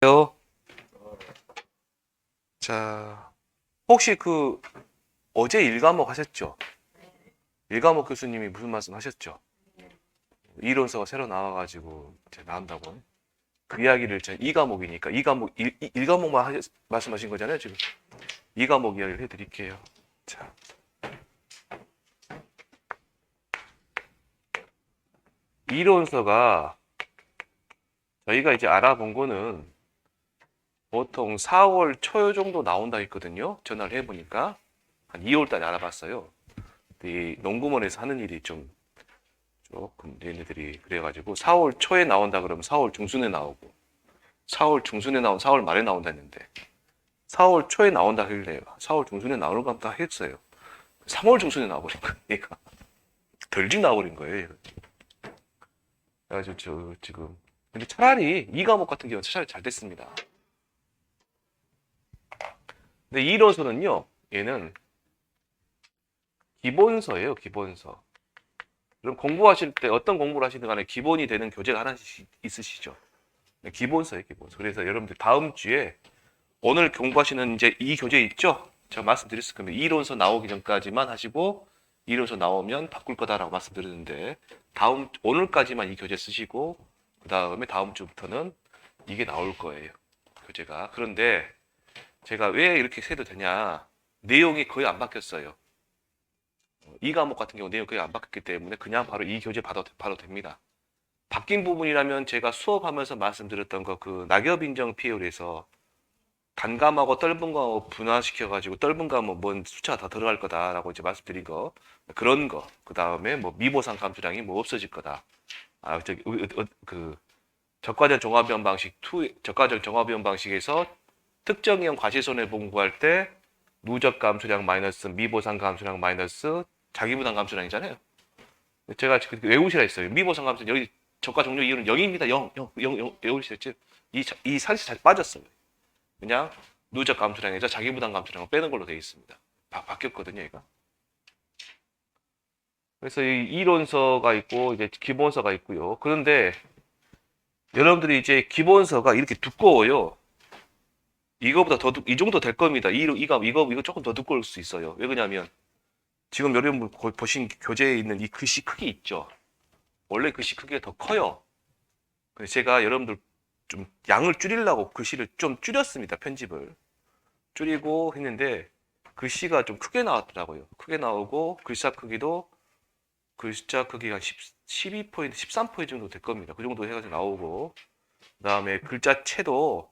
요. 자, 혹시 어제 일과목 하셨죠? 일과목 교수님이 무슨 말씀 하셨죠? 이론서가 새로 나와가지고 이제 나온다고. 그 이야기를 제가 2과목이니까 1과목만 말씀하신 거잖아요, 지금. 2과목 이야기를 해드릴게요. 자, 이론서가 저희가 이제 알아본 거는 보통 4월 초 정도 나온다 했거든요. 전화를 해보니까 한 2월 달에 알아봤어요. 이 농구먼에서 하는 일이 좀 조금 얘네들이 그래가지고 4월 초에 나온다 그러면 4월 중순에 나오고 4월 중순에 나온 4월 말에 나온다 했는데 4월 초에 나온다 하길래 4월 중순에 나오는 것 같다 했어요. 3월 중순에 나와버린 거예요. 얘가 덜 직 나와버린 거예요. 그래가지고 지금 근데 차라리 이 과목 같은 경우는 차라리 잘 됐습니다. 근데 이 이론서는요, 얘는 기본서예요. 기본서. 그럼 공부하실 때 어떤 공부를 하시든 간에 기본이 되는 교재가 하나씩 있으시죠. 기본서예요, 기본서. 그래서 여러분들 다음 주에 오늘 공부하시는 이제 이 교재 있죠? 제가 말씀드렸을 겁니다. 이론서 나오기 전까지만 하시고 이론서 나오면 바꿀 거다라고 말씀드렸는데 오늘까지만 이 교재 쓰시고 그 다음에 다음 주부터는 이게 나올 거예요. 교재가. 그런데 제가 왜 이렇게 세도 되냐? 내용이 거의 안 바뀌었어요. 이 과목 같은 경우 내용이 거의 안 바뀌었기 때문에 그냥 바로 이 교재 봐도 됩니다. 바뀐 부분이라면 제가 수업하면서 말씀드렸던 그 낙엽 인정 PL에서 단감하고 떫은거 분화시켜가지고 떫은감은 뭔 숫자가 다 들어갈 거다라고 이제 말씀드린 거 그런 거. 그 다음에 뭐 미보상 감수량이 뭐 없어질 거다. 그 적과적 종합비용 방식 2 적과적 종합비용 방식에서 특정형 과시손해보험 구할 때 누적 감수량 마이너스 미보상 감수량 마이너스 자기부담 감수량이잖아요. 제가 지금 외우시라 했어요. 미보상 감수량 여기 적과 종료 이유는 0입니다. 0 외우시라 했죠. 이 산시 잘 빠졌어요. 그냥 누적 감수량에서 자기부담 감수량을 빼는 걸로 되어 있습니다. 바뀌었거든요, 얘가. 그래서 이 이론서가 있고 이제 기본서가 있고요. 그런데 여러분들이 이제 기본서가 이렇게 두꺼워요. 이거보다 이 정도 될 겁니다. 이거 조금 더 두꺼울 수 있어요. 왜 그러냐면 지금 여러분 보신 교재에 있는 이 글씨 크기 있죠. 원래 글씨 크기가 더 커요. 그래서 제가 여러분들 좀 양을 줄이려고 글씨를 좀 줄였습니다. 편집을 줄이고 했는데 글씨가 좀 크게 나왔더라고요. 크게 나오고 글자 크기가 한 12포인트, 13포인트 정도 될 겁니다. 그 정도 해가지고 나오고 그 다음에 글자체도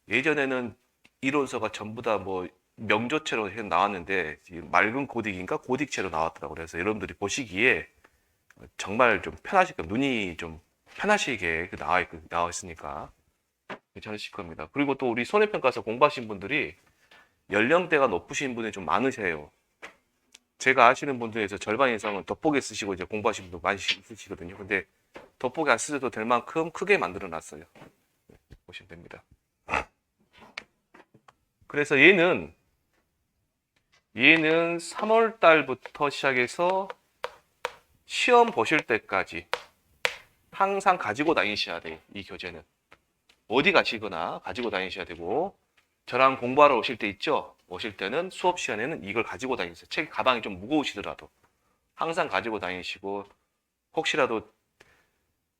예전에는 이론서가 전부 다 뭐 명조체로 나왔는데 맑은 고딕인가 고딕체로 나왔더라고요. 그래서 여러분들이 보시기에 정말 좀 편하실 겁니다. 눈이 좀 편하시게 나와 있으니까 괜찮으실 겁니다. 그리고 또 우리 손해평가서 공부하신 분들이 연령대가 높으신 분이 좀 많으세요. 제가 아시는 분들에서 절반 이상은 돋보기 쓰시고 이제 공부하시는 분들 많이 있으시거든요. 근데 돋보기 안 쓰셔도 될 만큼 크게 만들어 놨어요. 보시면 됩니다. 그래서 얘는 3월 달부터 시작해서 시험 보실 때까지 항상 가지고 다니셔야 돼요. 이 교재는. 어디 가시거나 가지고 다니셔야 되고 저랑 공부하러 오실 때 있죠? 오실 때는 수업 시간에는 이걸 가지고 다니세요. 책 가방이 좀 무거우시더라도 항상 가지고 다니시고 혹시라도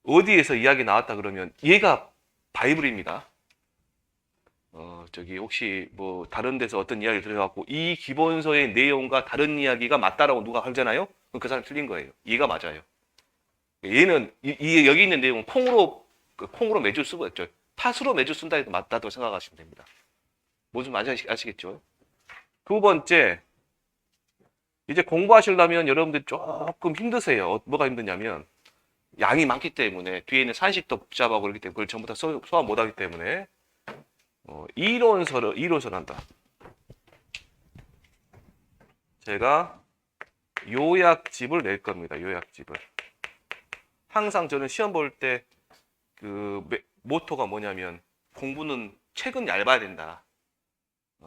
어디에서 이야기 나왔다 그러면 얘가 바이블입니다. 혹시 뭐 다른 데서 어떤 이야기를 들어갖고 이 기본서의 내용과 다른 이야기가 맞다라고 누가 하잖아요? 그럼 그 사람 틀린 거예요. 얘가 맞아요. 얘는 여기 있는 내용은 콩으로 매주 쓰고 있죠. 팥으로 매주 쓴다 해도 맞다고 생각하시면 됩니다. 무슨 말인지 아시겠죠? 두 번째, 이제 공부하시려면 여러분들 조금 힘드세요. 뭐가 힘드냐면 양이 많기 때문에 뒤에 있는 산식도 복잡하고 그렇기 때문에 그걸 전부 다 소화 못하기 때문에 이론서를 한다. 제가 요약집을 낼 겁니다. 요약집을. 항상 저는 시험 볼 때 그 모토가 뭐냐면 공부는 책은 얇아야 된다.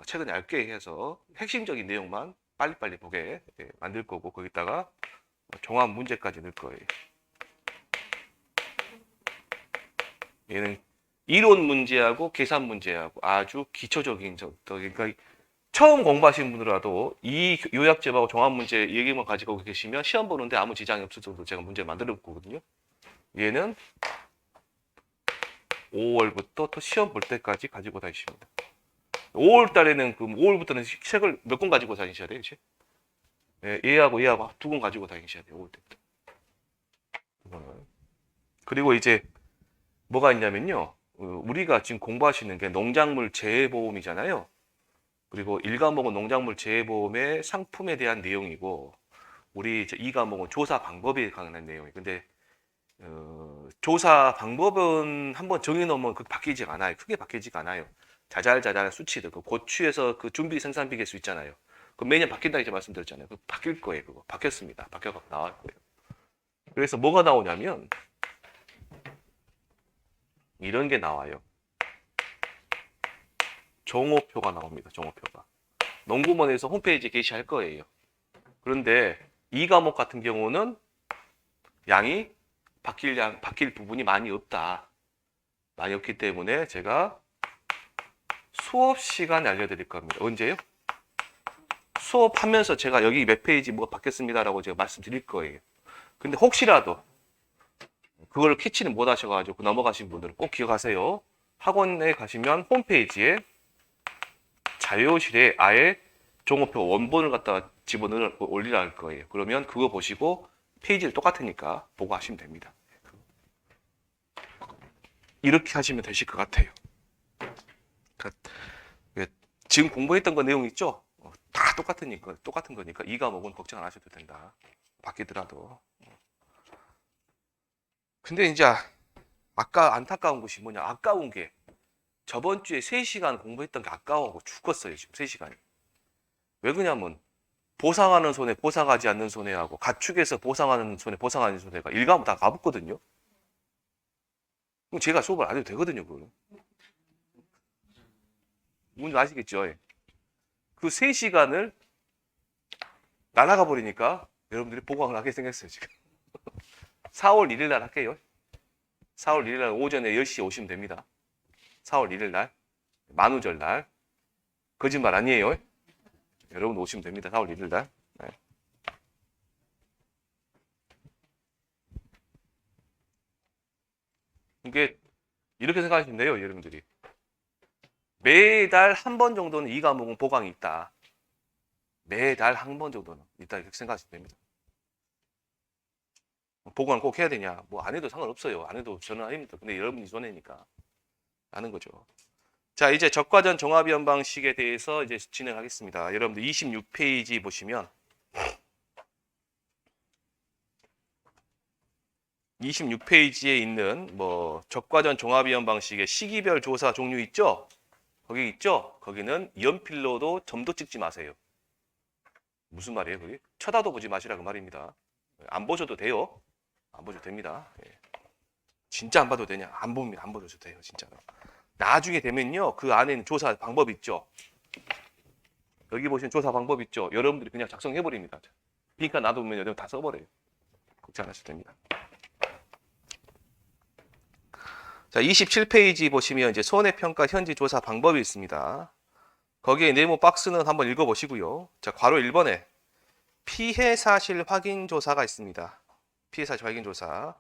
책은 얇게 해서 핵심적인 내용만 빨리빨리 보게 만들 거고 거기다가 종합 문제까지 넣을 거예요. 얘는 이론 문제하고 계산 문제하고 아주 기초적인 그러니까 처음 공부하신 분들라도 이 요약집하고 종합 문제 얘기만 가지고 계시면 시험 보는데 아무 지장이 없을 정도로 제가 문제 만들어 보거든요. 얘는 5월부터 또 시험 볼 때까지 가지고 다니십니다. 5월 달에는 그 5월부터는 책을 몇 권 가지고 다니셔야 돼요, 이제. 예, 얘하고 얘하고 두 권 가지고 다니셔야 돼요, 5월 때부터. 그리고 이제 뭐가 있냐면요. 우리가 지금 공부하시는 게 농작물 재해보험이잖아요. 그리고 1과목은 농작물 재해보험의 상품에 대한 내용이고, 우리 이제 2과목은 조사 방법에 관한 내용이에요. 근데 조사 방법은 한번 정해놓으면 그 바뀌지가 않아요. 크게 바뀌지가 않아요. 자잘자잘한 수치들, 그 고추에서 그 준비 생산비 개수 있잖아요. 그 매년 바뀐다 이제 말씀드렸잖아요. 그 바뀔 거예요. 그거 바뀌었습니다. 바뀌어서 나올 거예요. 그래서 뭐가 나오냐면 이런 게 나와요. 종호표가 나옵니다. 종호표가. 농구원에서 홈페이지에 게시할 거예요. 그런데 이 과목 같은 경우는 양이 바뀔 부분이 많이 없다. 많이 없기 때문에 제가 수업 시간에 알려드릴 겁니다. 언제요? 수업하면서 제가 여기 몇 페이지 뭐가 바뀌었습니다라고 제가 말씀드릴 거예요. 근데 혹시라도 그걸 캐치는 못 하셔가지고 넘어가신 분들은 꼭 기억하세요. 학원에 가시면 홈페이지에 자료실에 아예 종호표 원본을 갖다가 집어넣어 올리라 할 거예요. 그러면 그거 보시고 페이지를 똑같으니까 보고 하시면 됩니다. 이렇게 하시면 되실 것 같아요. 지금 공부했던 거 내용 있죠? 다 똑같은 거니까 이 과목은 걱정 안 하셔도 된다. 바뀌더라도. 근데 이제 아까 안타까운 것이 뭐냐? 아까운 게 저번 주에 3시간 공부했던 게 아까워하고 죽었어요. 지금 3시간이. 왜 그러냐면 보상하는 손해, 보상하지 않는 손해하고 가축에서 보상하는 손해, 보상하는 손해가 일과목 다 가붙거든요. 그럼 제가 수업을 안 해도 되거든요. 그거는. 뭔지 아시겠죠? 그 3시간을 날아가 버리니까 여러분들이 보강을 하게 생겼어요. 지금. 4월 1일 날 할게요. 4월 1일 날 오전에 10시에 오시면 됩니다. 4월 1일 날 만우절 날. 거짓말 아니에요. 여러분 오시면 됩니다. 4월 1일 날. 네. 이게 이렇게 생각하시면 돼요. 여러분들이. 매달 한 번 정도는 이 과목은 보강이 있다. 매달 한 번 정도는 있다. 이렇게 생각하시면 됩니다. 보강을 꼭 해야 되냐? 뭐 안 해도 상관없어요. 안 해도 저는 아닙니다. 근데 여러분이 손해니까 하는 거죠. 자, 이제 적과전 종합이원 방식에 대해서 이제 진행하겠습니다. 여러분들 26페이지 보시면 26페이지에 있는 뭐 적과전 종합이원 방식의 시기별 조사 종류 있죠? 거기 있죠? 거기는 연필로도 점도 찍지 마세요. 무슨 말이에요, 그게? 쳐다도 보지 마시라 그 말입니다. 안 보셔도 돼요. 안 보셔도 됩니다. 예. 진짜 안 봐도 되냐? 안 봅니다. 안 보셔도 돼요, 진짜로. 나중에 되면요, 그 안에는 조사 방법 있죠. 여기 보시면 조사 방법 있죠. 여러분들이 그냥 작성해 버립니다. 그러니까 놔두면 여러분 다 써버려요. 걱정 안 하셔도 됩니다. 자, 27페이지 보시면 이제 손해평가 현지 조사 방법이 있습니다. 거기에 네모 박스는 한번 읽어보시고요. 자, 괄호 1번에 피해 사실 확인 조사가 있습니다. 피해 사실 확인 조사.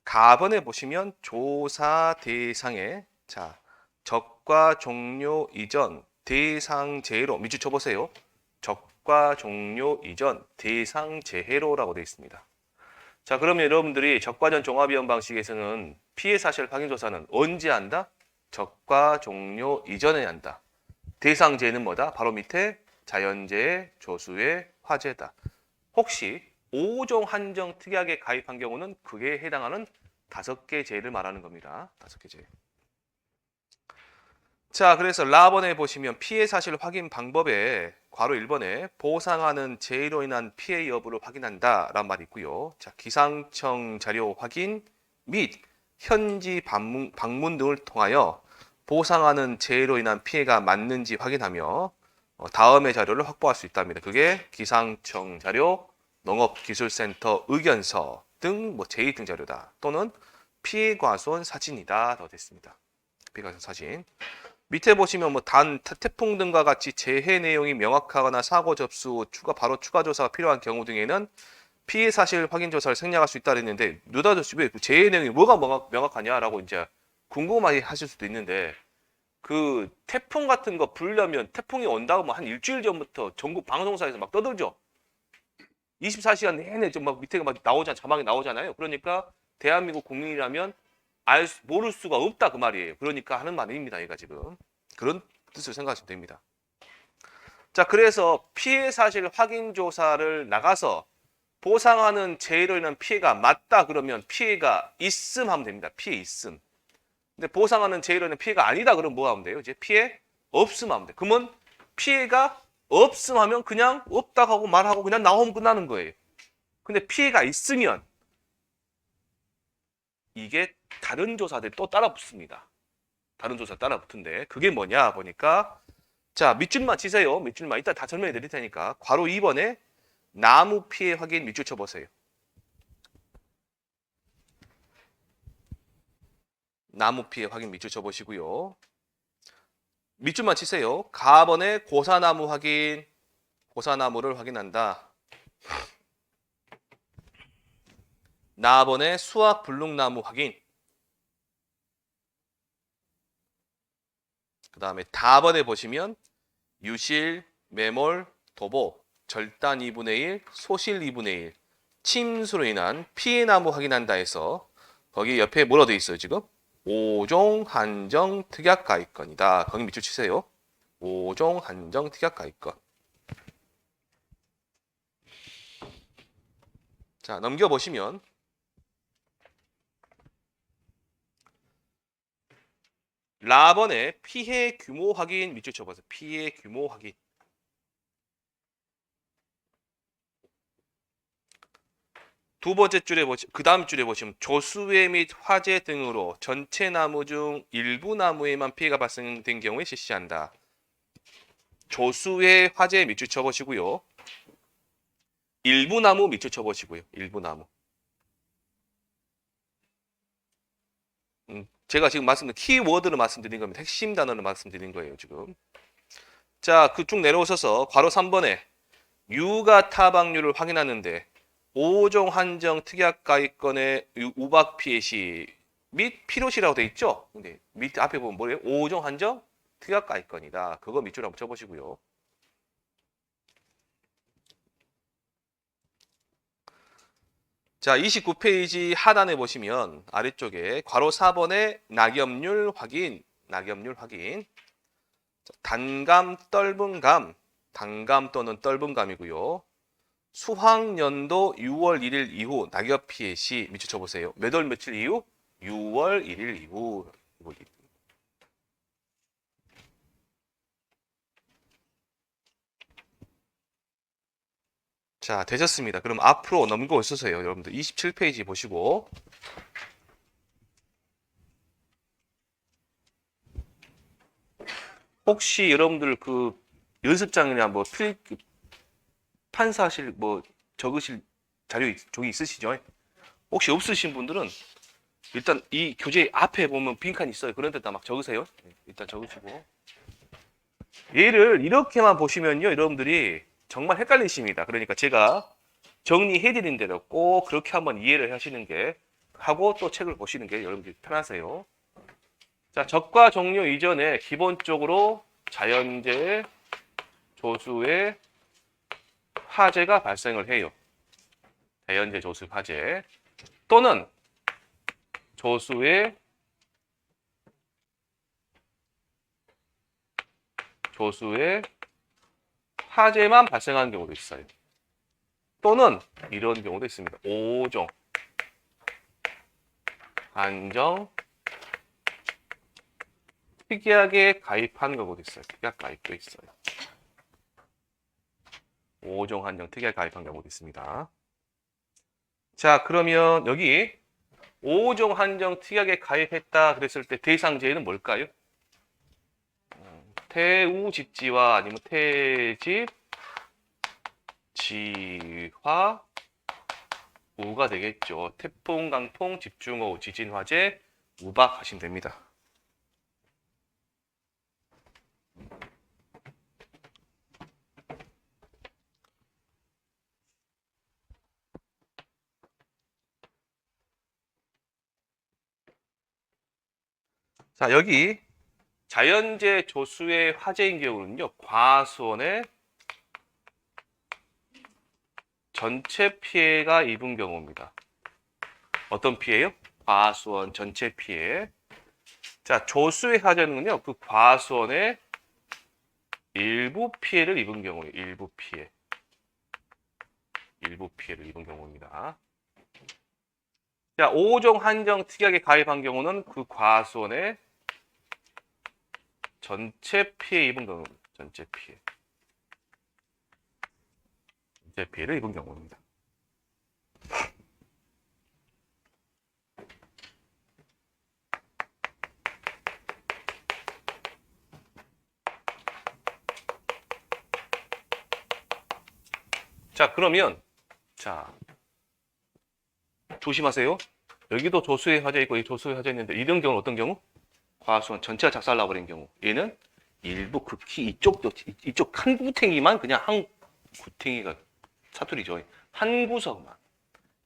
가번에 보시면 조사 대상에 자, 적과 종료 이전 대상 재해로 밑줄 쳐보세요. 적과 종료 이전 대상 재해로라고 되어 있습니다. 자, 그러면 여러분들이 적과전 종합이원 방식에서는 피해 사실 확인 조사는 언제 한다? 적과 종료 이전에 한다. 대상 재해는 뭐다? 바로 밑에 자연재해, 조수의, 화재다. 혹시 5종 한정 특약에 가입한 경우는 그게 해당하는 5개 재해를 말하는 겁니다. 5개 재해. 자, 그래서 라번에 보시면 피해 사실 확인 방법에 괄호 1번에 보상하는 재해로 인한 피해 여부를 확인한다 라는 말이 있고요. 자, 기상청 자료 확인 및 현지 방문 등을 통하여 보상하는 재해로 인한 피해가 맞는지 확인하며 다음의 자료를 확보할 수 있답니다. 그게 기상청 자료, 농업기술센터 의견서 등 뭐 제2등 자료다. 또는 피해 과손 사진이다. 더 됐습니다. 비과세 사진. 밑에 보시면 뭐 태풍 등과 같이 재해 내용이 명확하거나 사고 접수 바로 추가 조사가 필요한 경우 등에는 피해 사실 확인 조사를 생략할 수 있다 그랬는데 느닷없이 왜 재해 내용이 뭐가 명확하냐라고 이제 궁금해 하실 수도 있는데 그 태풍 같은 거 불려면 태풍이 온다고 뭐 한 일주일 전부터 전국 방송사에서 막 떠들죠. 24시간 내내 좀 막 밑에 막 자막이 나오잖아요. 그러니까 대한민국 국민이라면 모를 수가 없다 그 말이에요. 그러니까 하는 말입니다. 얘가 지금 그런 뜻을 생각하시면 됩니다. 자, 그래서 피해 사실 확인 조사를 나가서 보상하는 재해로 인한 피해가 맞다 그러면 피해가 있음 하면 됩니다. 피해 있음. 근데 보상하는 재해로 인한 피해가 아니다 그러면 뭐 하면 돼요? 이제 피해 없음 하면 돼. 그러면 피해가 없음 하면 그냥 없다 하고 말하고 그냥 나오면 끝나는 거예요. 근데 피해가 있으면 이게 다른 조사들이 또 따라 붙습니다. 다른 조사 따라 붙은데 그게 뭐냐 보니까 자 밑줄만 치세요. 밑줄만 이따 다 설명해 드릴 테니까 괄호 2번에 나무 피해 확인 밑줄 쳐보세요. 나무 피해 확인 밑줄 쳐보시고요. 밑줄만 치세요. 가번에 고사나무 확인, 고사나무를 확인한다. 나번에 수학 블록나무 확인. 그 다음에 다번에 보시면 유실, 매몰, 도보, 절단 2분의 1, 소실 2분의 1, 침수로 인한 피해나무 확인한다 해서 거기 옆에 뭐라 되어 있어요 지금? 5종 한정 특약 가입건이다. 거기 밑줄 치세요. 5종 한정 특약 가입건. 자 넘겨보시면 라번에 피해 규모 확인 밑줄 쳐보세요. 피해 규모 확인. 두 번째 줄에 그 다음 줄에 보시면 조수해 및 화재 등으로 전체 나무 중 일부 나무에만 피해가 발생된 경우에 실시한다. 조수해 화재 밑줄 쳐보시고요. 일부 나무 밑줄 쳐보시고요. 일부 나무. 제가 지금 키워드를 말씀드린 겁니다. 핵심 단어를 말씀드린 거예요. 지금. 자, 그쭉 내려오셔서 괄호 3번에 유가 타박률을 확인하는데 5종 한정 특약 가입건의 우박 피해 시 및 필요시라고 돼 있죠? 근데 밑 앞에 보면 뭐예요? 5종 한정 특약 가입건이다. 그거 밑줄 한번 쳐보시고요. 자, 29페이지 하단에 보시면 아래쪽에 괄호 4번에 낙엽률 확인, 낙엽률 확인. 단감, 떫은감, 단감 또는 떫은감이고요. 수학년도 6월 1일 이후 낙엽 피해 시 밑줄 쳐보세요. 몇 월 며칠 이후? 6월 1일 이후. 자, 되셨습니다. 그럼 앞으로 넘겨 있으세요. 여러분들 27페이지 보시고. 혹시 여러분들 그 연습장이나 뭐 판사실 뭐 적으실 자료 종이 있으시죠? 혹시 없으신 분들은 일단 이 교재 앞에 보면 빈칸 있어요. 그런 데다 막 적으세요. 일단 적으시고. 얘를 이렇게만 보시면요. 여러분들이 정말 헷갈리십니다. 그러니까 제가 정리해드린 대로 꼭 그렇게 한번 이해를 하시는 게 하고 또 책을 보시는 게 여러분들이 편하세요. 자, 적과 종료 이전에 기본적으로 자연재해, 조수의 화재가 발생을 해요. 자연재해, 조수, 화재 또는 조수의 화재만 발생하는 경우도 있어요. 또는 이런 경우도 있습니다. 5종 한정 특약에 가입한 경우도 있어요. 특약 가입도 있어요. 5종 한정 특약 가입한 경우도 있습니다. 자, 그러면 여기 5종 한정 특약에 가입했다 그랬을 때 대상재해는 뭘까요? 태우 집지와 아니면 태집 지화 우가 되겠죠. 태풍, 강풍, 집중호우, 지진, 화재, 우박 하시면 됩니다. 자, 여기 자연재 조수의 화재인 경우는요, 과수원의 전체 피해가 입은 경우입니다. 어떤 피해요? 과수원 전체 피해. 자, 조수의 화재는요, 그 과수원의 일부 피해를 입은 경우예요. 일부 피해. 일부 피해를 입은 경우입니다. 자, 5종 한정 특약에 가입한 경우는 그 과수원의 전체 피해 입은 경우입니다. 전체 피해. 전체 피해를 입은 경우입니다. 자, 그러면 자, 조심하세요. 여기도 조수의 화재 있고 이 조수의 화재 있는데 이런 경우는 어떤 경우? 과수원 전체가 작살나버린 경우. 얘는 일부 극히 이쪽 한 구탱이만 그냥 한 구탱이가 사투리죠. 한 구석만.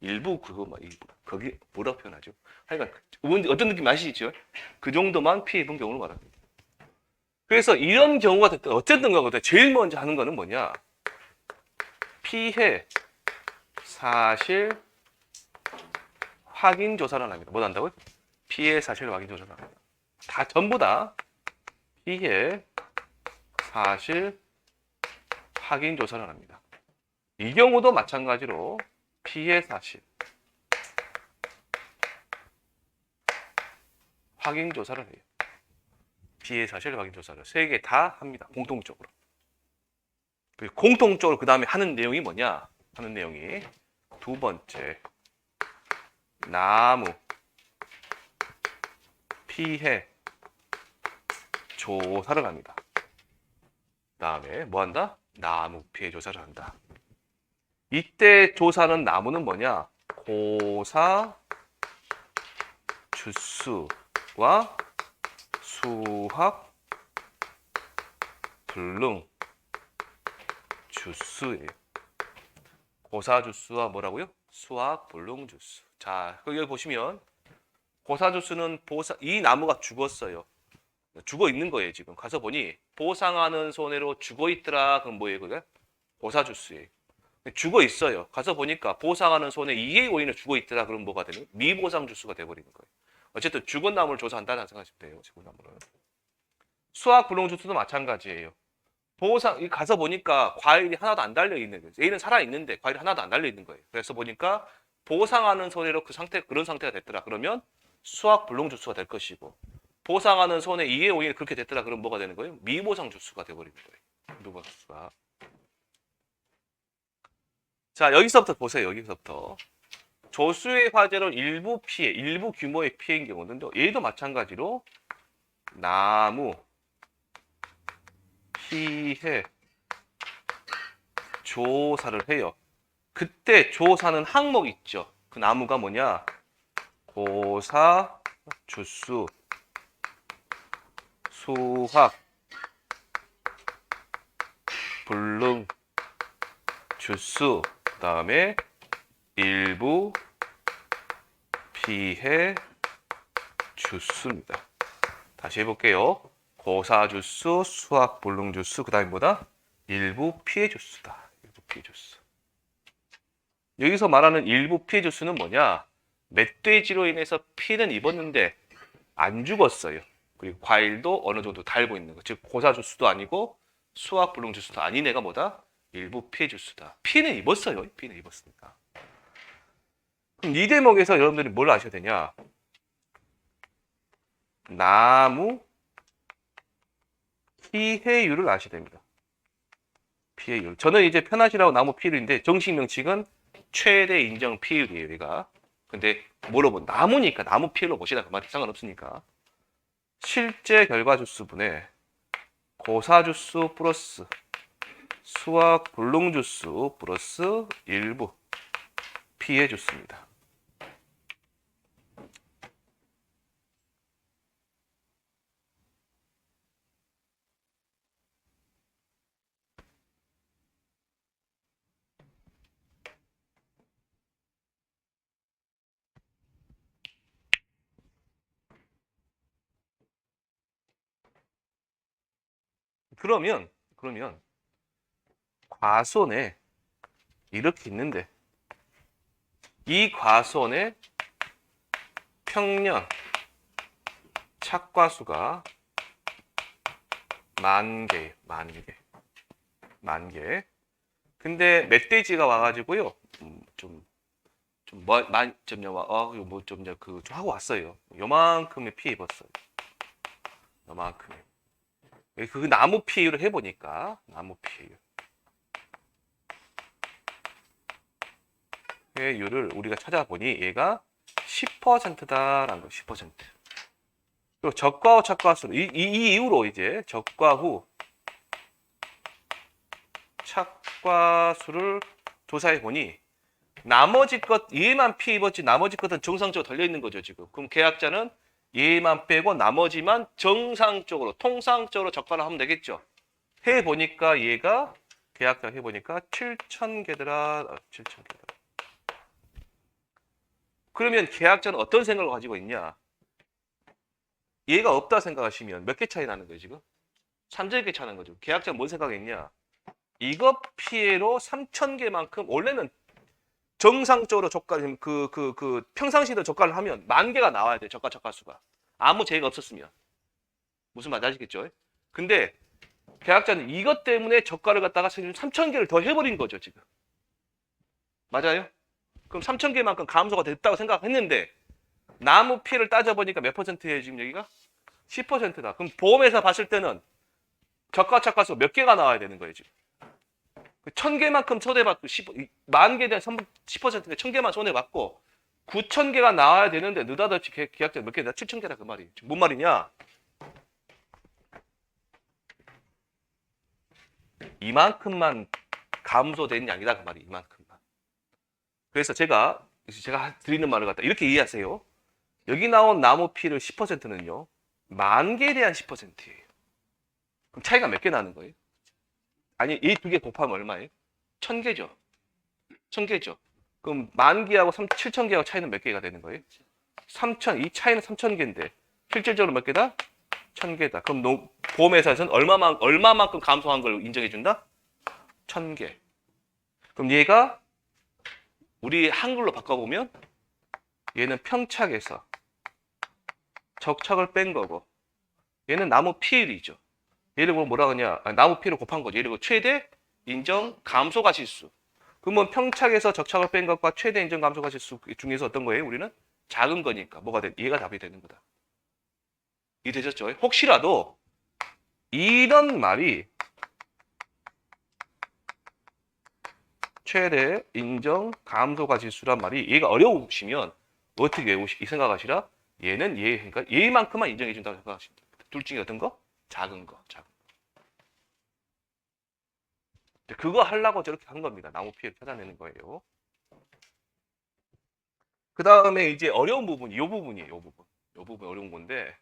일부 그거만 거기 뭐라고 표현하죠? 하여간 어떤 느낌 아시죠? 그 정도만 피해 입은 경우를 말합니다. 그래서 이런 경우가 됐든 어쨌든 간에 제일 먼저 하는 거는 뭐냐? 피해 사실 확인 조사를 합니다. 뭐 한다고요? 피해 사실 확인 조사를 합니다. 다 전부 다 피해 사실 확인 조사를 합니다. 이 경우도 마찬가지로 피해 사실 확인 조사를 해요. 피해 사실 확인 조사를 세 개 다 합니다. 공통적으로. 공통적으로 그 다음에 하는 내용이 뭐냐? 하는 내용이 두 번째 나무 피해 조사를 합니다. 그 다음에 뭐 한다? 나무 피해 조사를 한다. 이때 조사는 나무는 뭐냐? 고사 주수와 수학 불능 주수예요. 고사 주수와 뭐라고요? 수학 불능 주수. 자, 여기 보시면 고사 주수는 이 나무가 죽었어요. 죽어 있는 거예요, 지금. 가서 보니 보상하는 손해로 죽어 있더라. 그럼 뭐예요, 그게? 고사 주수예요. 죽어 있어요. 가서 보니까 보상하는 손해 이해 원인으로 죽어 있더라. 그럼 뭐가 되는? 미보상 주수가 돼 버리는 거예요. 어쨌든 죽은 나무를 조사한다는 생각하시면 돼요. 죽은 나무를. 수학 불능 주수도 마찬가지예요. 보상 가서 보니까 과일이 하나도 안 달려 있는 거예요. 얘는 살아 있는데 과일이 하나도 안 달려 있는 거예요. 그래서 보니까 보상하는 손해로 그런 상태가 됐더라. 그러면 수학 불능 주수가 될 것이고 보상하는 손해 이해 원인이 그렇게 됐더라. 그럼 뭐가 되는 거예요? 미보상 주수가 돼 버리는 거예요. 미보상 주수가. 자, 여기서부터 보세요. 여기서부터. 조수의 화재로 일부 피해, 일부 규모의 피해인 경우는 얘도 마찬가지로 나무 피해 조사를 해요. 그때 조사는 항목 있죠. 그 나무가 뭐냐? 고사, 주수, 수학, 불능, 주수, 그 다음에 일부 피해 주수입니다. 다시 해볼게요. 고사 주수, 수학 불능 주수, 그 다음에 뭐다? 일부 피해 주수다. 일부 피해 주수. 여기서 말하는 일부 피해 주수는 뭐냐? 멧돼지로 인해서 피해는 입었는데 안 죽었어요. 그리고 과일도 어느 정도 달고 있는 거. 즉 고사 주수도 아니고 수학 불능 주수도 아닌 애가 뭐다? 일부 피해 주수다. 피해는 입었어요. 피해는 입었으니까. 그럼 이 대목에서 여러분들이 뭘 아셔야 되냐? 나무 피해율을 아셔야 됩니다. 피해율. 저는 이제 편하시라고 나무 피해율인데 정식 명칭은 최대 인정 피해율이에요, 얘가. 근데 물어본 나무니까 나무 피해율로 보시다 그 말이 상관없으니까. 실제 결과 주수분의 고사 주수 플러스 수학 불능 주수 플러스 일부 피해 주수입니다. 그러면 과수원에 이렇게 있는데 이 과수원의 평년 착과수가 10,000개, 10,000개. 근데 멧돼지가 와가지고요, 좀 하고 왔어요. 요만큼의 피해 입었어요. 요만큼. 그 나무 피해를 해보니까, 나무 피해율을 우리가 찾아보니 얘가 10%다라는 거, 10%. 그리고 적과 후 착과수로 이 이후로 이제 적과 후 착과수를 조사해 보니 나머지 것 얘만 피해 입었지 나머지 것은 정상적으로 달려 있는 거죠 지금. 그럼 계약자는 얘만 빼고 나머지만 정상적으로 통상적으로 적과를 하면 되겠죠. 해 보니까 얘가 계약자 해 보니까 7,000개더라. 7,000개더라. 그러면 계약자는 어떤 생각을 가지고 있냐? 얘가 없다 생각하시면 몇 개 차이 나는 거예요 지금? 300개 차는 거죠. 계약자는 뭔 생각했냐? 이것 피해로 3,000개만큼 원래는 정상적으로 저가를 평상시도 저가를 하면 10,000개가 나와야 돼. 저가 착과수가. 아무 제의가 없었으면. 무슨 말인지 아시겠죠? 근데 계약자는 이것 때문에 저가를 갖다가 3,000개를 더 해버린 거죠 지금. 맞아요? 그럼 3,000개만큼 감소가 됐다고 생각했는데 나무 피해를 따져보니까 몇 %예요 지금 여기가? 10%다. 그럼 보험회사 봤을 때는 저가 착과수 몇 개가 나와야 되는 거예요 지금. 1,000개만큼 손해받고 10,000개에 대한 10%인데 1,000개만 손해받고 9,000개가 나와야 되는데 느닷없이 계약자 몇 개다? 7,000개다 그 말이에요. 뭔 말이냐? 이만큼만 감소된 양이다 그 말이에요. 이만큼만. 그래서 제가 드리는 말을 갖다 이렇게 이해하세요. 여기 나온 나무 피해율 10%는요. 10,000개에 대한 10%예요. 그럼 차이가 몇 개 나는 거예요? 아니, 이 두 개 곱하면 얼마예요? 1,000개죠. 1,000개죠. 그럼 10,000개하고 7,000개하고 차이는 몇 개가 되는 거예요? 3,000. 이 차이는 3,000개인데 실질적으로 몇 개다? 1,000개다. 그럼 보험회사에서는 얼마만큼 감소한 걸 인정해 준다? 1,000개. 그럼 얘가 우리 한글로 바꿔보면 얘는 평착에서 적착을 뺀 거고 얘는 나무 피해율이죠. 얘를 뭐라 하냐? 나무 피해를 곱한 거죠. 얘를 최대 인정 감소가실수. 그러면 평착에서 적착을 뺀 것과 최대 인정 감소가실수 중에서 어떤 거예요? 우리는 작은 거니까 뭐가 돼? 얘가 답이 되는 거다. 이해되셨죠? 혹시라도 이런 말이 최대 인정 감소가실수란 말이 얘가 어려우시면 어떻게 이 생각하시라? 얘는 그러니까 얘만큼만 인정해 준다고 생각하십니다. 둘 중에 어떤 거? 작은 거. 그거 하려고 저렇게 한 겁니다. 나무 피해를 찾아내는 거예요. 그 다음에 이제 어려운 부분이 이 부분이에요. 이 부분 어려운 건데.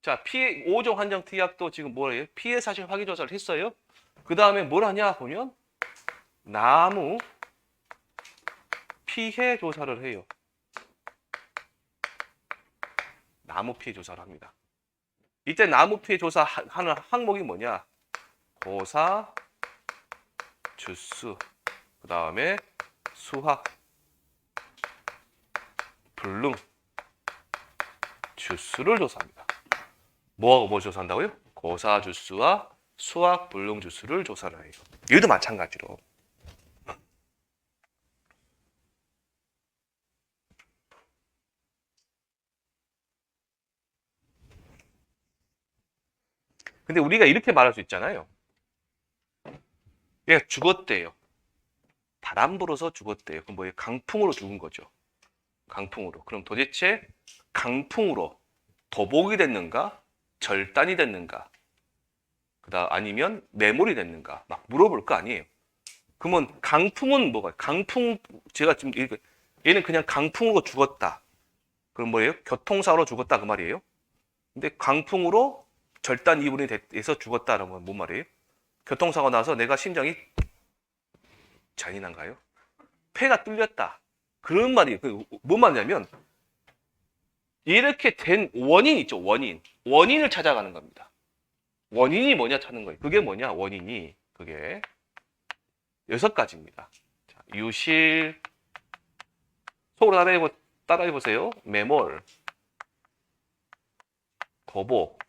자, 피해 5종 한정 특약도 지금 뭐예요? 피해 사실 확인 조사를 했어요. 그 다음에 뭘 하냐 보면 나무 피해 조사를 해요. 나무 피해 조사를 합니다. 이때 나무 피해 조사하는 항목이 뭐냐? 고사, 주수, 그 다음에 수학, 불능, 주수를 조사합니다. 뭐하고 뭐 조사한다고요? 고사, 주수와 수학, 불능, 주수를 조사를 해요. 얘도 마찬가지로. 근데 우리가 이렇게 말할 수 있잖아요. 얘가 죽었대요. 바람 불어서 죽었대요. 그럼 뭐예요? 강풍으로 죽은 거죠. 강풍으로. 그럼 도대체 강풍으로 도복이 됐는가? 절단이 됐는가? 그다음 아니면 매몰이 됐는가? 막 물어볼 거 아니에요. 그러면 강풍은 뭐가? 제가 지금 얘는 그냥 강풍으로 죽었다. 그럼 뭐예요? 교통사고로 죽었다 그 말이에요. 근데 강풍으로 절단 이분이 돼서 죽었다는 건 뭔 말이에요? 교통사고 나서 내가 심장이 잔인한가요? 폐가 뚫렸다. 그런 말이에요. 뭔 말이냐면 이렇게 된 원인 있죠. 원인을 찾아가는 겁니다. 원인이 뭐냐 찾는 거예요. 그게 뭐냐? 원인이 그게 6가지입니다. 자, 유실 속으로 따라해 보세요. 매몰, 도복,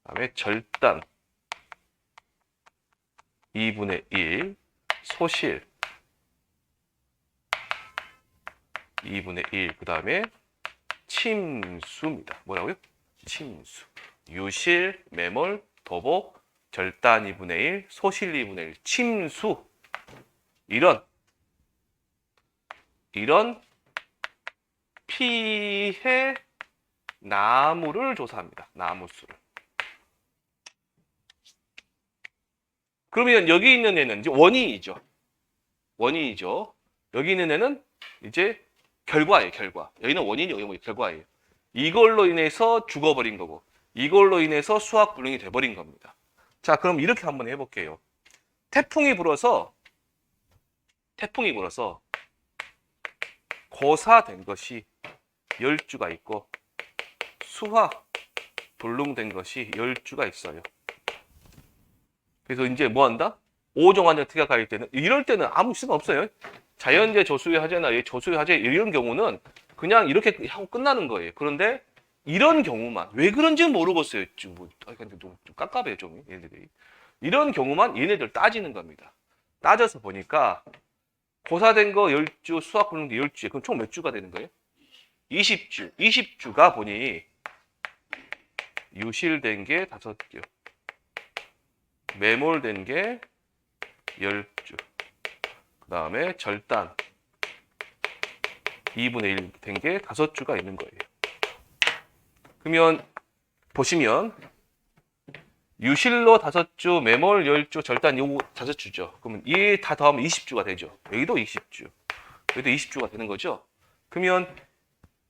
그다음에 절단, 2분의 1, 소실, 2분의 1, 그 다음에 침수입니다. 뭐라고요? 침수. 유실, 매몰, 도복, 절단 2분의 1, 소실 2분의 1, 침수. 이런 피해 나무를 조사합니다. 나무 수를. 그러면 여기 있는 애는 이제 원인이죠. 원인이죠. 여기 있는 애는 이제 결과예요, 결과. 여기는 원인이 여기 결과예요. 이걸로 인해서 죽어버린 거고, 이걸로 인해서 수학 불능이 돼버린 겁니다. 자, 그럼 이렇게 한번 해볼게요. 태풍이 불어서 고사된 것이 10주가 있고, 수학 불능된 것이 10주가 있어요. 그래서 이제 뭐 한다? 5종 환경 특약 가일 때는, 이럴 때는 아무 수가 없어요. 자연재 조수의 화재나 조수의 화재 이런 경우는 그냥 이렇게 하고 끝나는 거예요. 그런데 이런 경우만, 왜 그런지는 모르겠어요. 좀 깝깝해요, 좀 얘네들이. 이런 경우만 얘네들 따지는 겁니다. 따져서 보니까 고사된 거 10주, 수학 불능도 10주에 그럼 총 몇 주가 되는 거예요? 20주. 20주가 보니 유실된 게 5주, 매몰된 게 10주, 그 다음에 절단 2분의 1 된 게 5주가 있는 거예요. 그러면 보시면 유실로 5주, 매몰 10주, 절단 요 5주죠. 그러면 얘 다 더하면 20주가 되죠. 여기도 20주, 여기도 20주가 되는 거죠. 그러면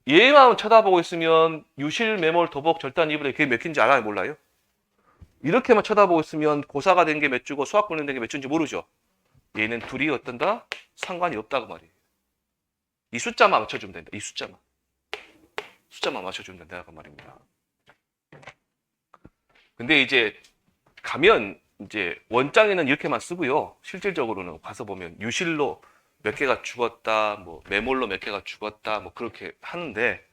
얘만 쳐다보고 있으면 유실, 매몰, 도복, 절단 2분의 1 그게 몇 개인지 알아요? 몰라요? 이렇게만 쳐다보고 있으면 고사가 된 게 몇 주고 수학 불능된 게 몇 주인지 모르죠. 얘는 둘이 어떤다? 상관이 없다고 말이에요. 이 숫자만 맞춰주면 된다. 이 숫자만 맞춰주면 된다고 말입니다. 근데 이제 가면 이제 원장에는 이렇게만 쓰고요. 실질적으로는 가서 보면 유실로 몇 개가 죽었다, 뭐 매몰로 몇 개가 죽었다, 뭐 그렇게 하는데,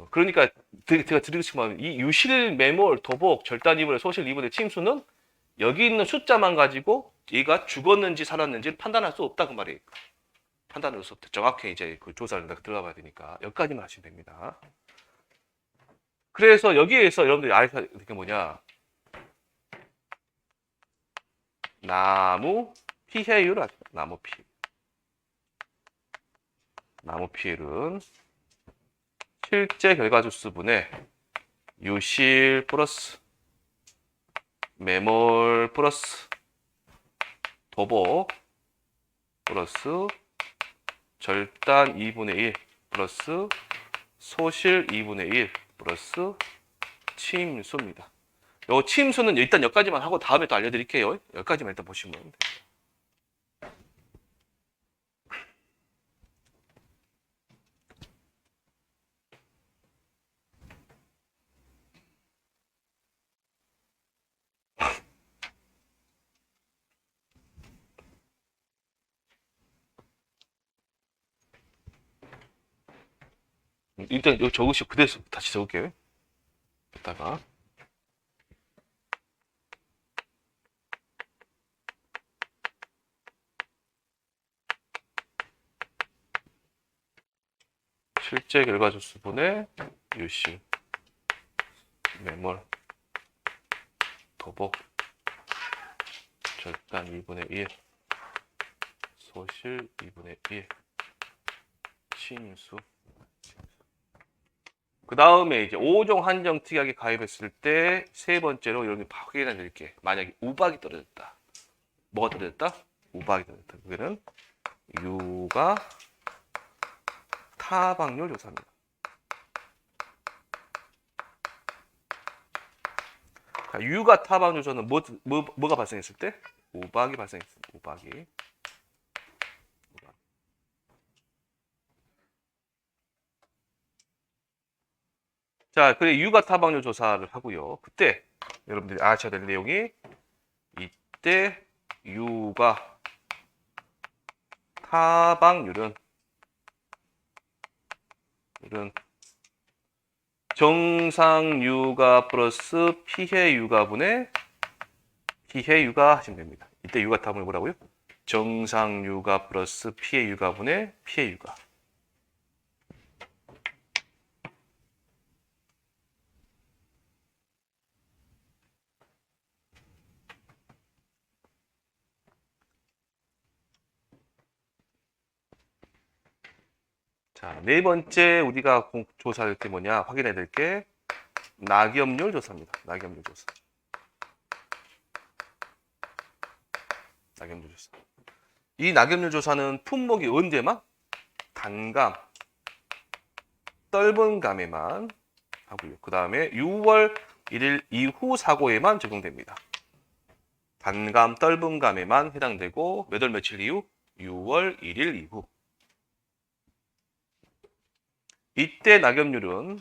그러니까 제가 드리고 싶은 말은 이 유실, 매몰, 도복, 절단 2분의 소실 2분의 침수는 여기 있는 숫자만 가지고 얘가 죽었는지 살았는지 판단할 수 없다 그 말이에요. 판단할 수 없다. 정확히 이제 그 조사를 들어가 봐야 되니까 여기까지만 하시면 됩니다. 그래서 여기에서 여러분들이 알게 게 뭐냐? 나무 피해율을 아십니다. 나무 피해율은 실제 결과 주수분의 유실 플러스 매몰 플러스 도복 플러스 절단 2분의 1 플러스 소실 2분의 1 플러스 침수입니다. 요 침수는 일단 여기까지만 하고 다음에 또 알려드릴게요. 여기까지만 일단 보시면 돼요. 일단 여기 적으시고 그대로 다시 적을게요. 이따가 실제 결과 주수분의 유실 매몰 도복 절단 2분의 1 소실 2분의 1 침수. 그 다음에 이제 5종 한정 특약에 가입했을 때 세 번째로 여러분이 확인해 드릴게. 만약에 우박이 떨어졌다. 뭐가 떨어졌다? 우박이 떨어졌다. 그게는 유가 타박률 조사입니다. 자, 유가 타박률 조사는 뭐가 발생했을 때? 우박이 발생했습니다. 우박이. 자, 그래 유가 타박률 조사를 하고요. 그때 여러분들이 아셔야 될 내용이 이때 U가 타방률은 정상 U가 플러스 피해 U가 분의 피해 U가 하시면 됩니다. 이때 U가 타방률 뭐라고요? 정상 U가 플러스 피해 U가 분의 피해 U가. 자, 네 번째 우리가 조사할 게 뭐냐? 확인해야 될 게 낙엽률 조사입니다. 낙엽률 조사. 낙엽률 조사. 이 낙엽률 조사는 품목이 언제만? 단감, 떫은 감에만 하고요. 그 다음에 6월 1일 이후 사고에만 적용됩니다. 단감, 떫은 감에만 해당되고 몇 월 며칠 이후? 6월 1일 이후. 이때 낙엽률은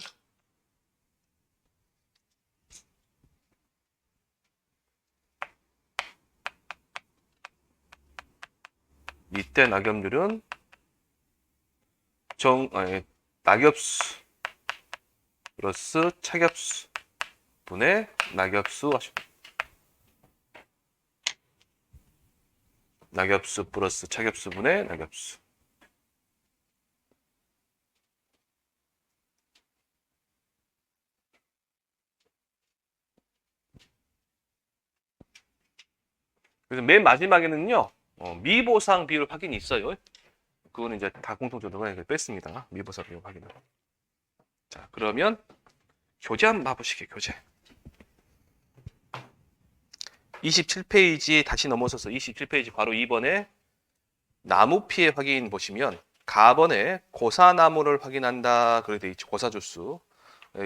낙엽수 플러스 착엽수 분의 낙엽수 하십니다. 낙엽수 플러스 착엽수 분의 낙엽수. 그래서 맨 마지막에는요, 미보상 비율 확인이 있어요. 그거는 이제 다 공통적으로 뺐습니다. 미보상 비율 확인을. 자, 그러면 교재 한번 봐보시게요. 교재. 27페이지 다시 넘어서서 27페이지 바로 2번에 나무 피해 확인 보시면 가번에 고사나무를 확인한다. 그렇게 돼 있죠. 고사주수.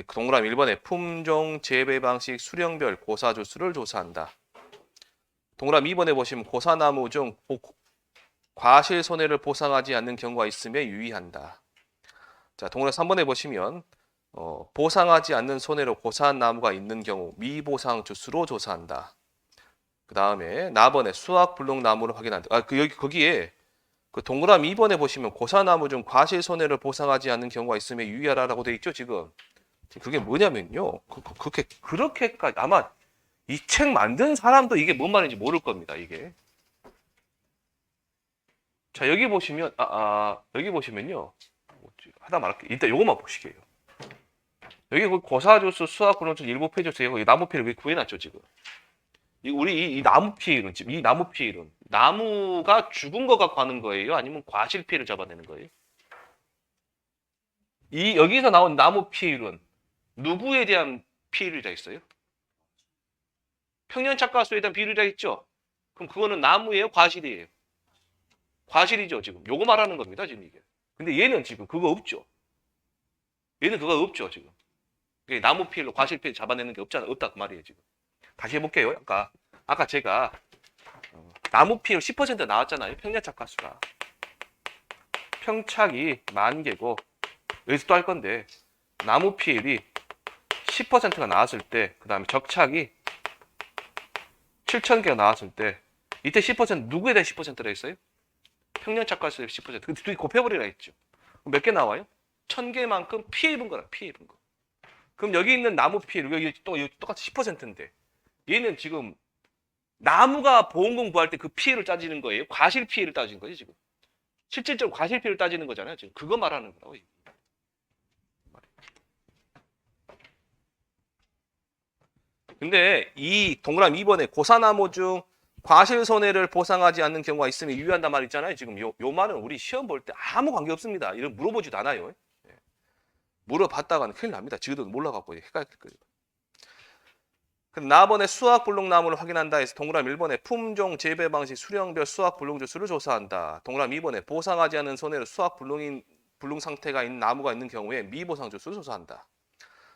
동그라미 1번에 품종, 재배 방식, 수령별 고사주수를 조사한다. 동그라미 2번에 보시면 고사나무 중 과실 손해를 보상하지 않는 경우가 있음에 유의한다. 자, 동그라미 3번에 보시면 보상하지 않는 손해로 고사한 나무가 있는 경우 미보상 주수로 조사한다. 그 다음에 나번에 수확 불능 나무를 확인한다. 거기에 그 동그라미 2번에 보시면 고사나무 중 과실 손해를 보상하지 않는 경우가 있음에 유의하라라고 돼 있죠, 지금. 그게 뭐냐면요. 그렇게까지 아마 이 책 만든 사람도 이게 뭔 말인지 모를 겁니다, 이게. 자, 여기 보시면 여기 보시면요. 하다 말할게요. 일단 요것만 보시게요. 여기 고사주수 수학 불능증 일부 폐조수 이거 나무 피해를 구해놨죠, 지금. 우리 이 나무 피해는 지금 이 나무 피해는 나무가 죽은 거 갖고 하는 거예요? 아니면 과실 피해를 잡아내는 거예요? 이 여기서 나온 나무 피해는 누구에 대한 피해를 있어요? 평년착과수에 대한 비율이라 했죠? 그럼 그거는 나무예요? 과실이에요? 과실이죠, 지금. 요거 말하는 겁니다, 지금 이게. 근데 얘는 지금 그거 없죠. 얘는 그거 없죠, 지금. 나무 피해로 과실 피해 잡아내는 게 없다 그 말이에요, 지금. 다시 해볼게요. 아까 제가 나무 피해로 10% 나왔잖아요. 평년착과수가. 평착이 10,000개고 여기서 또 할 건데 나무 피해율이 10%가 나왔을 때 그 다음에 적착이 7,000개가 나왔을 때 이때 10% 누구에 대한 10%라 했어요? 평년착과수의 10%. 그 둘이 곱해버리라 했죠. 몇 개 나와요? 1,000개만큼 피해 입은 거라. 피해 입은 거. 그럼 여기 있는 나무 피해율 여기 똑같이 10%인데 얘는 지금 나무가 보험금 구할 때 그 피해를 따지는 거예요? 과실 피해를 따지는 거지 지금. 실질적으로 과실 피해를 따지는 거잖아요. 지금 그거 말하는 거라고. 근데 이 동그라미 2번에 고사나무 중 과실 손해를 보상하지 않는 경우가 있으면 유의한단 말 있잖아요. 지금 요 말은 우리 시험 볼 때 아무 관계 없습니다. 이런 물어보지도 않아요. 물어봤다가는 큰일 납니다. 지금도 몰라갖고 헷갈릴 거예요. 그럼 나번에 수확 불능 나무를 확인한다 해서 동그라미 1번에 품종, 재배 방식, 수령별 수확 불능 주수를 조사한다. 동그라미 2번에 보상하지 않은 손해로 수확 불능 상태가 있는 나무가 있는 경우에 미보상 주수를 조사한다.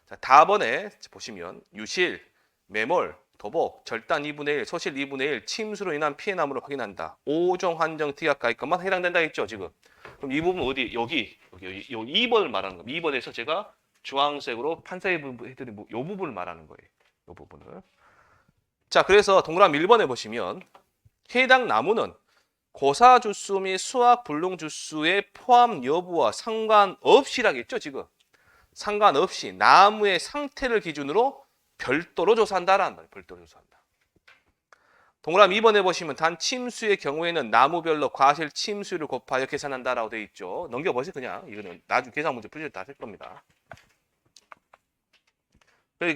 자, 다번에 보시면 유실, 매몰, 도복, 절단 2분의 1, 소실 2분의 1, 침수로 인한 피해 나무를 확인한다. 5종 한정 특약가액 것만 해당된다 했죠, 지금. 그럼 이 부분 어디? 여기 2번을 말하는 겁니다. 2번에서 제가 주황색으로 판사해 드린 이 부분을 말하는 거예요. 이 부분을. 자, 그래서 동그라미 1번에 보시면 해당 나무는 고사 주수 및 수학 불능 주수의 포함 여부와 상관없이라겠죠, 지금. 상관없이 나무의 상태를 기준으로 별도로 조사한다라는 말이에요. 별도로 조사한다. 동그라미 2번에 보시면 단 침수의 경우에는 나무별로 과실 침수율을 곱하여 계산한다라고 되어 있죠. 넘겨보세요, 그냥. 이거는 나중에 계산 문제 풀릴 때 다 할 겁니다.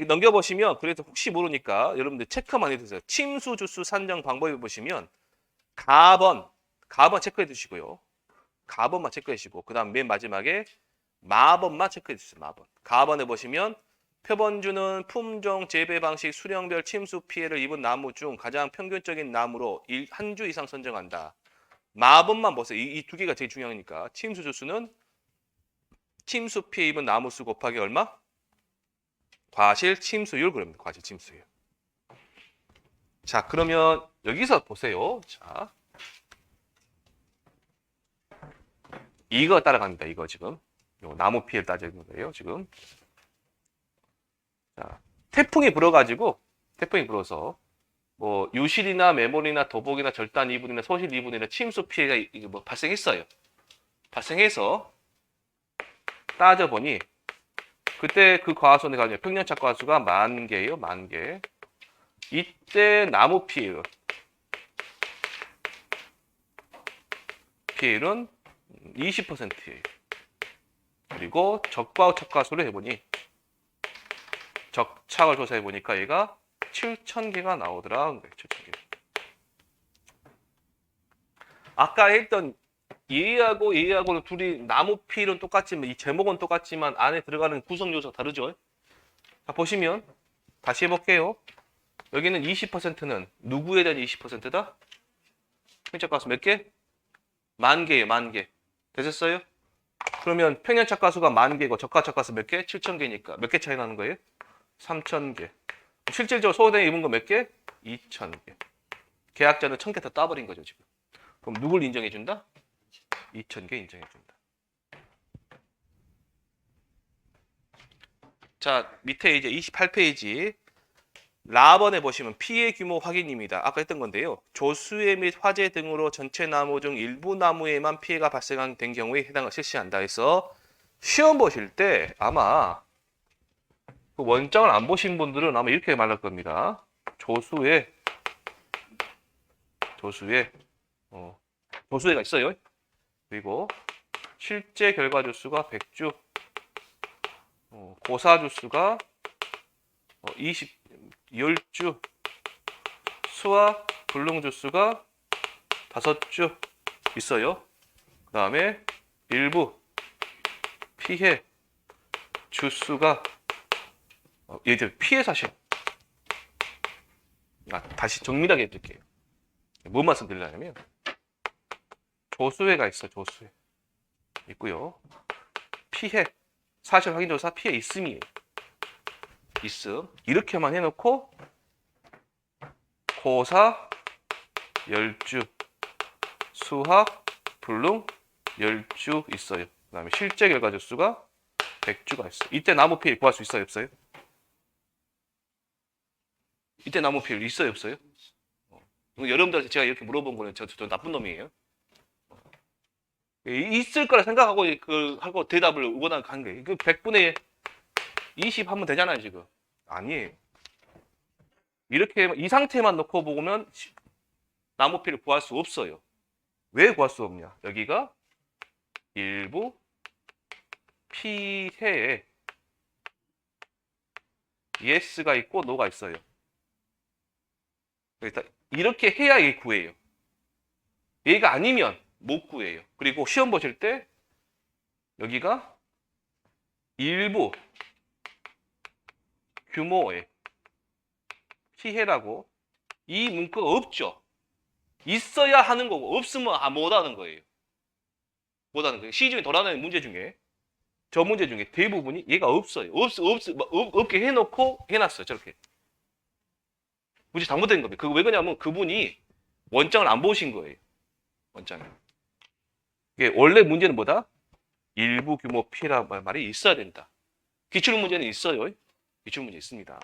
넘겨보시면 그래서 혹시 모르니까 여러분들 체크만 해두세요. 침수 주수 산정 방법에 보시면 가번 체크해 두시고요. 가번만 체크해 주시고 그 다음 맨 마지막에 마번만 체크해 주세요. 마번. 가번에 보시면 표본주는 품종, 재배 방식, 수령별 침수 피해를 입은 나무 중 가장 평균적인 나무로 한 주 이상 선정한다. 마번만 보세요. 이 두 개가 제일 중요하니까. 침수 주수는 침수 피해 입은 나무 수 곱하기 얼마? 과실 침수율 그럽니다. 과실 침수율. 자, 그러면 여기서 보세요. 자, 이거 따라갑니다. 이거 지금 요 나무 피해를 따지는 거예요. 지금. 자, 태풍이 불어서 뭐 유실이나 매몰이나 도복이나 절단 이분이나 소실 이분이나 침수 피해가 뭐 발생했어요. 발생해서 따져보니 그때 그 과수원에 가면 평년차 과수가 10,000개예요. 10,000개. 이때 나무 피해율은 20%예요. 그리고 적과 척과수를 해보니 적착을 조사해보니까 얘가 7,000개가 나오더라. 7,000개. 아까 했던 얘하고는 둘이 나무 피해율은 똑같지만 이 제목은 똑같지만 안에 들어가는 구성 요소가 다르죠. 자, 보시면 다시 해볼게요. 여기는 20%는 누구에 대한 20%다? 평년차가수 몇 개? 10,000개예요. 10,000개. 되셨어요? 그러면 평년차가수가 10,000개고 적가차가수 몇 개? 7,000개니까 몇 개 차이 나는 거예요? 3,000개. 실질적으로 소득에 입은 거 몇 개? 2,000개. 계약자는 1,000개 더 따버린 거죠, 지금. 그럼 누굴 인정해준다? 2,000개 인정해준다. 자, 밑에 이제 28페이지. 라번에 보시면 피해 규모 확인입니다. 아까 했던 건데요. 조수해 및 화재 등으로 전체 나무 중 일부 나무에만 피해가 발생된 경우에 해당을 실시한다 해서 시험 보실 때 아마 그 원장을 안 보신 분들은 아마 이렇게 말할 겁니다. 조수해가 있어요. 그리고 실제 결과 주수가 100주, 고사 주수가 10주, 수학 불능 주수가 5주 있어요. 그 다음에 일부 피해 주수가 얘들 피해 사실. 다시 정밀하게 해드릴게요. 뭔 말씀 드리려냐면 조수회가 있어. 조수회 있고요. 피해 사실 확인 조사 피해 있음이에요. 있음. 이렇게만 해놓고 고사 10주, 수학 불능 10주 있어요. 그 다음에 실제 결과 주수가 100주가 있어요. 이때 나무 피해 구할 수 있어요? 없어요? 이때 나무 피해 있어요? 없어요? 여러분들한테 제가 이렇게 물어본 거는 저 나쁜 놈이에요. 있을 거라 생각하고 하고 대답을 원하는 한 거예요. 그 100분의 20 하면 되잖아요, 지금. 아니에요. 이렇게 이 상태만 놓고 보면 나무 피해를 구할 수 없어요. 왜 구할 수 없냐? 여기가 일부 피해에 yes가 있고 no가 있어요. 일단 이렇게 해야 얘 구해요. 얘가 아니면 못 구해요. 그리고 시험 보실 때 여기가 일부 규모의 피해라고 이 문구가 없죠. 있어야 하는 거고 없으면 못 하는 거예요. 못 하는 거예요. 시중에 돌아다니는 문제 중에 저 문제 중에 대부분이 얘가 없어요. 없게 해놓고 해놨어요. 저렇게. 문제 잘못된 겁니다. 왜 그러냐면 그분이 원장을 안 보신 거예요. 원장을. 이게 원래 문제는 뭐다? 일부 규모 피해라 말이 있어야 된다. 기출문제는 있어요. 기출문제 있습니다.